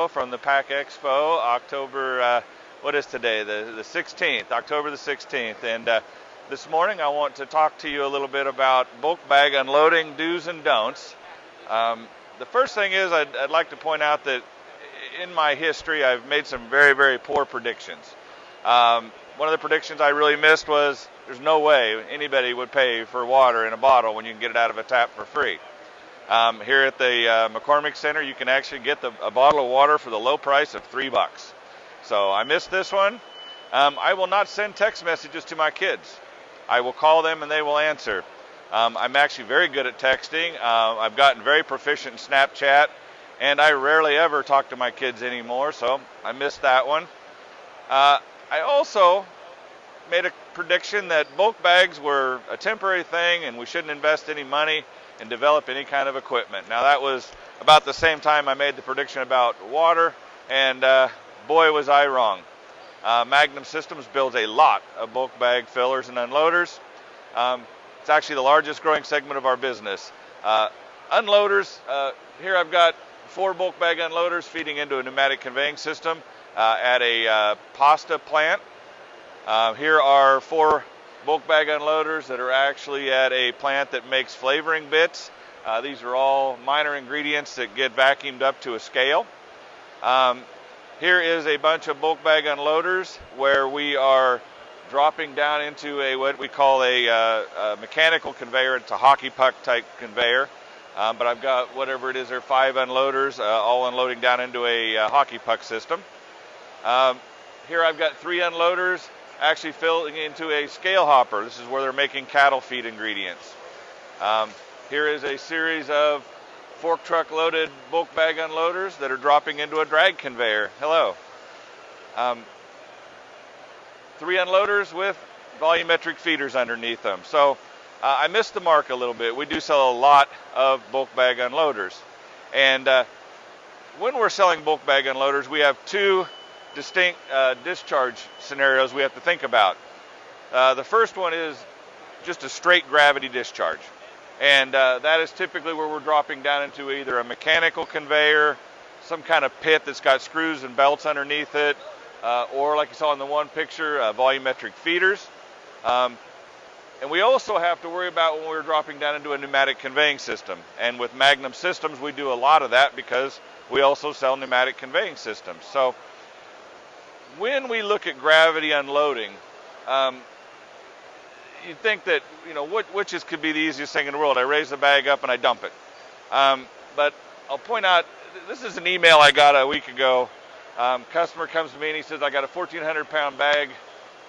video from the Pack Expo, October, what is today? The 16th, October the 16th. And this morning I want to talk to you a little bit about bulk bag unloading do's and don'ts. The first thing is I'd like to point out that in my history I've made some very, very poor predictions. One of the predictions I really missed was there's no way anybody would pay for water in a bottle when you can get it out of a tap for free. Here at the McCormick Center, you can actually get a bottle of water for the low price of $3. So I missed this one. I will not send text messages to my kids. I will call them and they will answer. I'm actually very good at texting. I've gotten very proficient in Snapchat, and I rarely ever talk to my kids anymore, so I missed that one. I also made a prediction that bulk bags were a temporary thing and we shouldn't invest any money and develop any kind of equipment. Now that was about the same time I made the prediction about water, and boy was I wrong. Magnum Systems builds a lot of bulk bag fillers and unloaders. It's actually the largest growing segment of our business. Unloaders, here I've got 4 bulk bag unloaders feeding into a pneumatic conveying system at a pasta plant. Here are 4 bulk bag unloaders that are actually at a plant that makes flavoring bits. These are all minor ingredients that get vacuumed up to a scale. Here is a bunch of bulk bag unloaders where we are dropping down into what we call a mechanical conveyor. It's a hockey puck type conveyor, but I've got whatever it is, there are 5 unloaders all unloading down into a hockey puck system. Here I've got 3 unloaders actually filling into a scale hopper. This is where they're making cattle feed ingredients. Here is a series of fork truck loaded bulk bag unloaders that are dropping into a drag conveyor. Hello. 3 unloaders with volumetric feeders underneath them. So I missed the mark a little bit. We do sell a lot of bulk bag unloaders. And when we're selling bulk bag unloaders, we have 2 distinct discharge scenarios we have to think about. The first one is just a straight gravity discharge, and that is typically where we're dropping down into either a mechanical conveyor, some kind of pit that's got screws and belts underneath it, or like you saw in the one picture, volumetric feeders. And we also have to worry about when we're dropping down into a pneumatic conveying system, and with Magnum Systems we do a lot of that because we also sell pneumatic conveying systems. So when we look at gravity unloading, you'd think that, which could be the easiest thing in the world. I raise the bag up and I dump it. But I'll point out, this is an email I got a week ago. Customer comes to me and he says, I got a 1,400 pound bag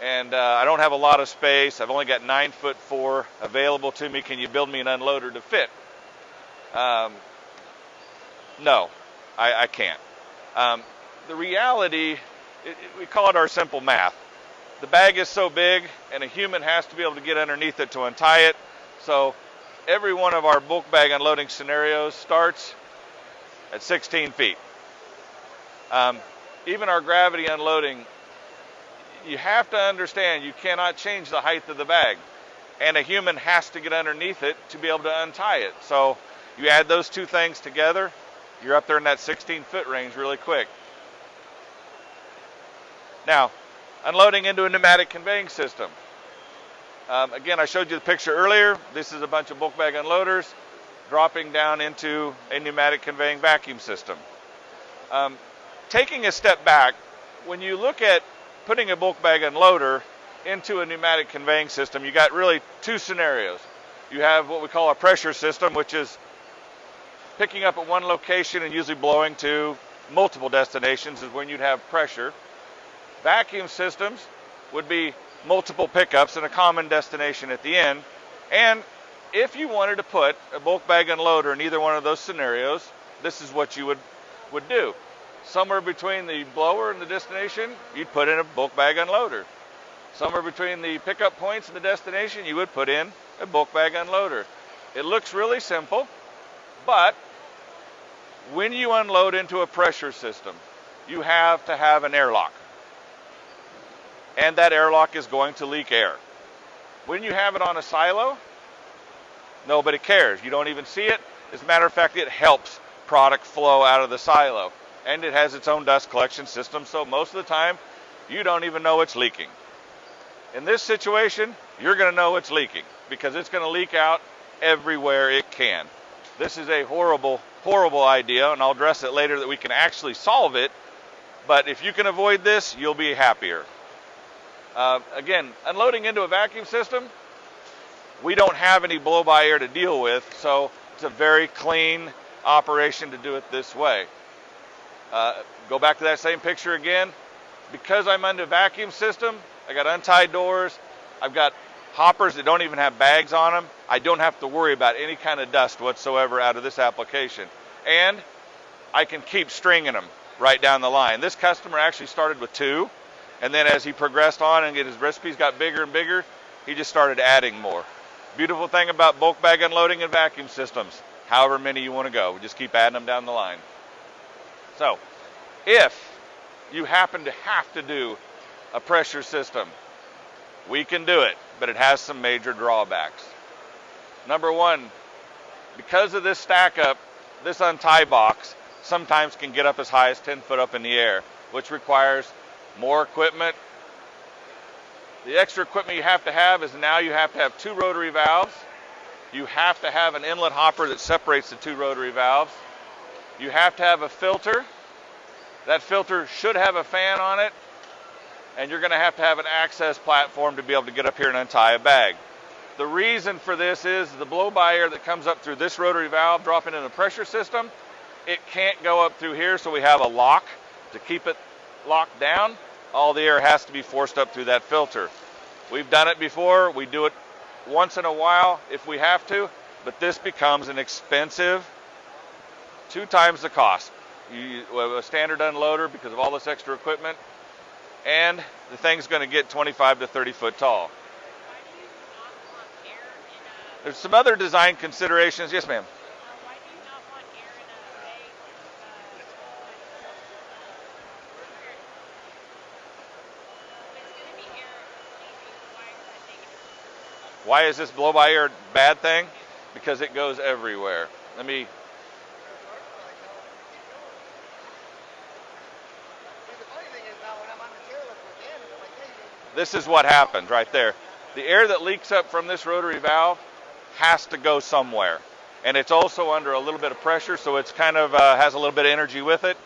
and I don't have a lot of space. I've only got 9'4" available to me. Can you build me an unloader to fit? No, I can't. The reality, we call it our simple math. The bag is so big and a human has to be able to get underneath it to untie it. So every one of our bulk bag unloading scenarios starts at 16 feet. Even our gravity unloading, you have to understand you cannot change the height of the bag, and a human has to get underneath it to be able to untie it. So you add those 2 things together, you're up there in that 16-foot range really quick. Now, unloading into a pneumatic conveying system. Again, I showed you the picture earlier. This is a bunch of bulk bag unloaders dropping down into a pneumatic conveying vacuum system. Taking a step back, when you look at putting a bulk bag unloader into a pneumatic conveying system, you got really 2 scenarios. You have what we call a pressure system, which is picking up at one location and usually blowing to multiple destinations is when you'd have pressure. Vacuum systems would be multiple pickups and a common destination at the end. And if you wanted to put a bulk bag unloader in either one of those scenarios, this is what you would do. Somewhere between the blower and the destination, you'd put in a bulk bag unloader. Somewhere between the pickup points and the destination, you would put in a bulk bag unloader. It looks really simple, but when you unload into a pressure system, you have to have an airlock. And that airlock is going to leak air. When you have it on a silo, nobody cares. You don't even see it. As a matter of fact, it helps product flow out of the silo. and it has its own dust collection system, so most of the time you don't even know it's leaking. In this situation, you're going to know it's leaking because it's going to leak out everywhere it can. This is a horrible, horrible idea, and I'll address it later that we can actually solve it, but if you can avoid this, you'll be happier. Again, unloading into a vacuum system, we don't have any blow-by air to deal with, so it's a very clean operation to do it this way. Go back to that same picture again. Because I'm under a vacuum system, I got untied doors, I've got hoppers that don't even have bags on them. I don't have to worry about any kind of dust whatsoever out of this application. And I can keep stringing them right down the line. This customer actually started with 2, and then as he progressed on and his recipes got bigger and bigger, he just started adding more. Beautiful thing about bulk bag unloading and vacuum systems, however many you want to go, we just keep adding them down the line. So, if you happen to have to do a pressure system, we can do it, but it has some major drawbacks. Number one, because of this stack up, this untie box sometimes can get up as high as 10 foot up in the air, which requires more equipment. The extra equipment you have to have is now you have to have 2 rotary valves. You have to have an inlet hopper that separates the 2 rotary valves. You have to have a filter. That filter should have a fan on it, and you're going to have an access platform to be able to get up here and untie a bag. The reason for this is the blow-by air that comes up through this rotary valve dropping in the pressure system, it can't go up through here, so we have a lock to keep it locked down. All the air has to be forced up through that filter. We've done it before. We do it once in a while if we have to, but this becomes an expensive 2 times the cost. You have a standard unloader because of all this extra equipment, and the thing's going to get 25 to 30 foot tall. There's some other design considerations. Yes, ma'am. Why do you not want air in a bag? There's going to be air leaving. Why is that negative? Why is this blow-by air bad thing? Because it goes everywhere. This is what happens right there. The air that leaks up from this rotary valve has to go somewhere. And it's also under a little bit of pressure, so it's kind of has a little bit of energy with it.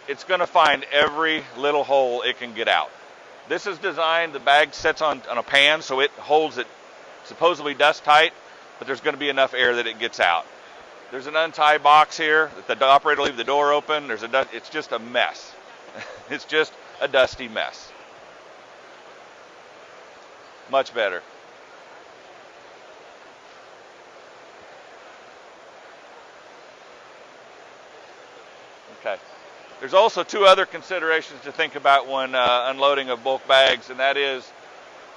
It's going to find every little hole it can get out. This is designed, the bag sits on a pan, so it holds it supposedly dust tight, but there's going to be enough air that it gets out. There's an untie box here that the operator will leave the door open. It's just a mess. It's just a dusty mess. Much better. Okay. There's also 2 other considerations to think about when unloading of bulk bags, and that is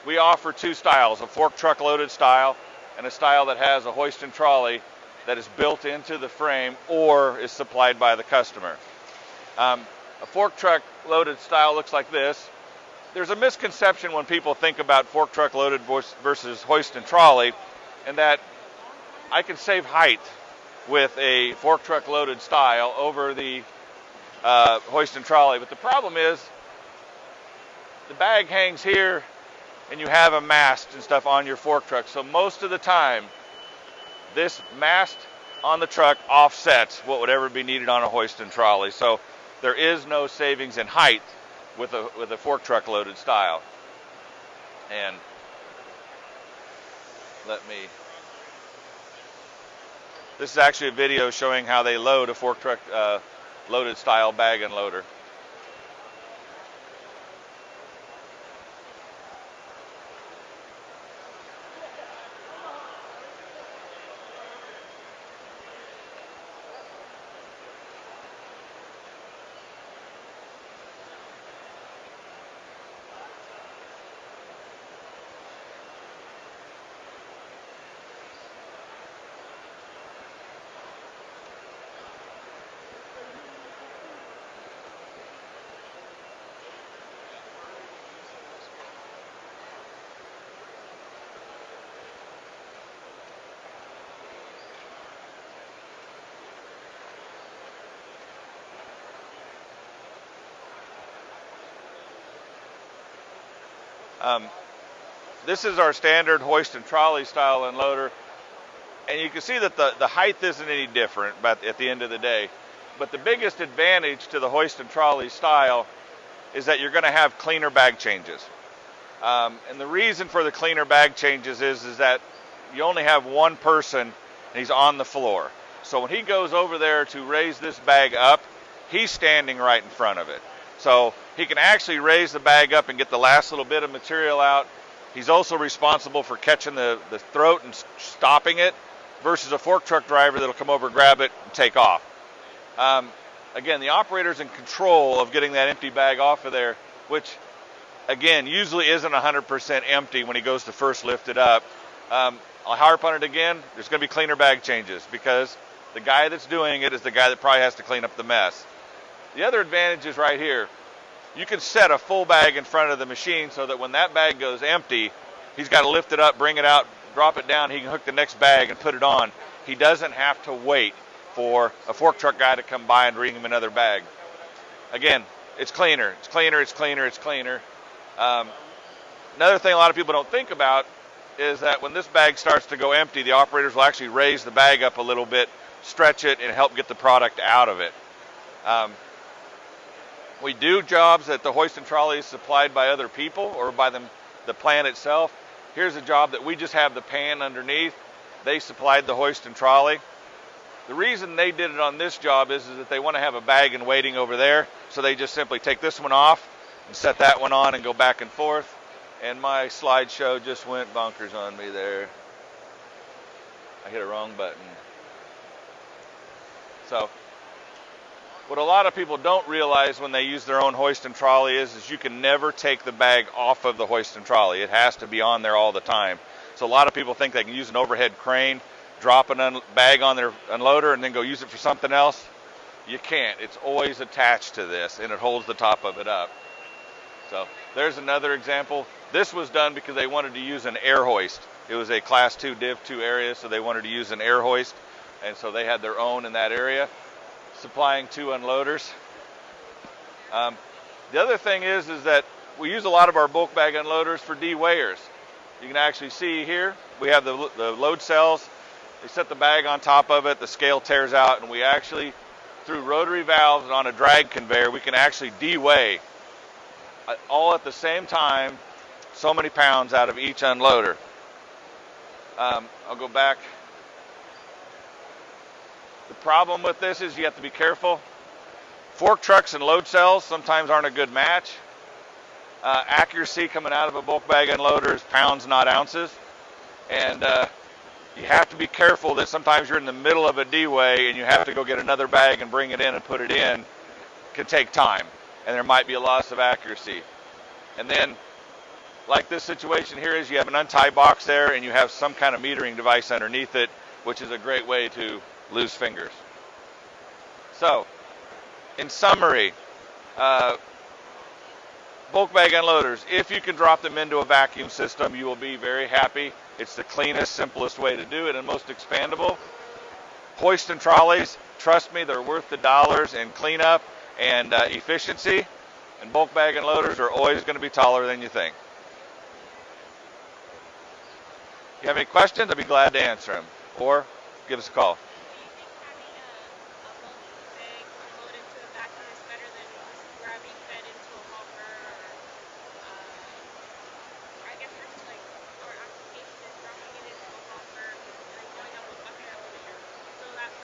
we offer 2 styles, a fork truck loaded style and a style that has a hoist and trolley that is built into the frame or is supplied by the customer. A fork truck loaded style looks like this. There's a misconception when people think about fork truck loaded versus hoist and trolley, and that I can save height with a fork truck loaded style over the hoist and trolley. But the problem is the bag hangs here and you have a mast and stuff on your fork truck. So most of the time, this mast on the truck offsets what would ever be needed on a hoist and trolley. So there is no savings in height with a fork truck loaded style. And this is actually a video showing how they load a fork truck loaded style bag unloader. This is our standard hoist and trolley style unloader. And you can see that the height isn't any different at the end of the day. But the biggest advantage to the hoist and trolley style is that you're going to have cleaner bag changes. And the reason for the cleaner bag changes is that you only have one person and he's on the floor. So when he goes over there to raise this bag up, he's standing right in front of it. So he can actually raise the bag up and get the last little bit of material out. He's also responsible for catching the throat and stopping it, versus a fork truck driver that'll come over, grab it, and take off. Again, the operator's in control of getting that empty bag off of there, which, again, usually isn't 100% empty when he goes to first lift it up. I'll harp on it again. There's going to be cleaner bag changes because the guy that's doing it is the guy that probably has to clean up the mess. The other advantage is right here. You can set a full bag in front of the machine so that when that bag goes empty, he's got to lift it up, bring it out, drop it down, he can hook the next bag and put it on. He doesn't have to wait for a fork truck guy to come by and bring him another bag. Again, it's cleaner, it's cleaner, it's cleaner, it's cleaner. Another thing a lot of people don't think about is that when this bag starts to go empty, the operators will actually raise the bag up a little bit, stretch it, and help get the product out of it. We do jobs that the hoist and trolley is supplied by other people or by the plant itself. Here's a job that we just have the pan underneath. They supplied the hoist and trolley. The reason they did it on this job is that they want to have a bag in waiting over there, so they just simply take this one off and set that one on and go back and forth. And my slideshow just went bonkers on me there. I hit a wrong button. So, what a lot of people don't realize when they use their own hoist and trolley is you can never take the bag off of the hoist and trolley. It has to be on there all the time. So a lot of people think they can use an overhead crane, drop a bag on their unloader, and then go use it for something else. You can't. It's always attached to this, and it holds the top of it up. So there's another example. This was done because they wanted to use an air hoist. It was a Class 2 Div 2 area, so they wanted to use an air hoist, and so they had their own in that area, supplying 2 unloaders. The other thing is that we use a lot of our bulk bag unloaders for de-weighers. You can actually see here, we have the load cells. They set the bag on top of it, the scale tears out, and we actually, through rotary valves and on a drag conveyor, we can actually de-weigh all at the same time, so many pounds out of each unloader. I'll go back. The problem with this is you have to be careful. Fork trucks and load cells sometimes aren't a good match. Accuracy coming out of a bulk bag unloader is pounds, not ounces. And you have to be careful that sometimes you're in the middle of a D-weigh and you have to go get another bag and bring it in and put it in. It can take time, and there might be a loss of accuracy. And then, like this situation here is you have an untie box there and you have some kind of metering device underneath it, which is a great way to lose fingers. So, in summary, bulk bag unloaders, if you can drop them into a vacuum system, you will be very happy. It's the cleanest, simplest way to do it and most expandable. Hoist and trolleys, trust me, they're worth the dollars in cleanup and efficiency. And bulk bag unloaders are always going to be taller than you think. If you have any questions, I'd be glad to answer them. Or give us a call.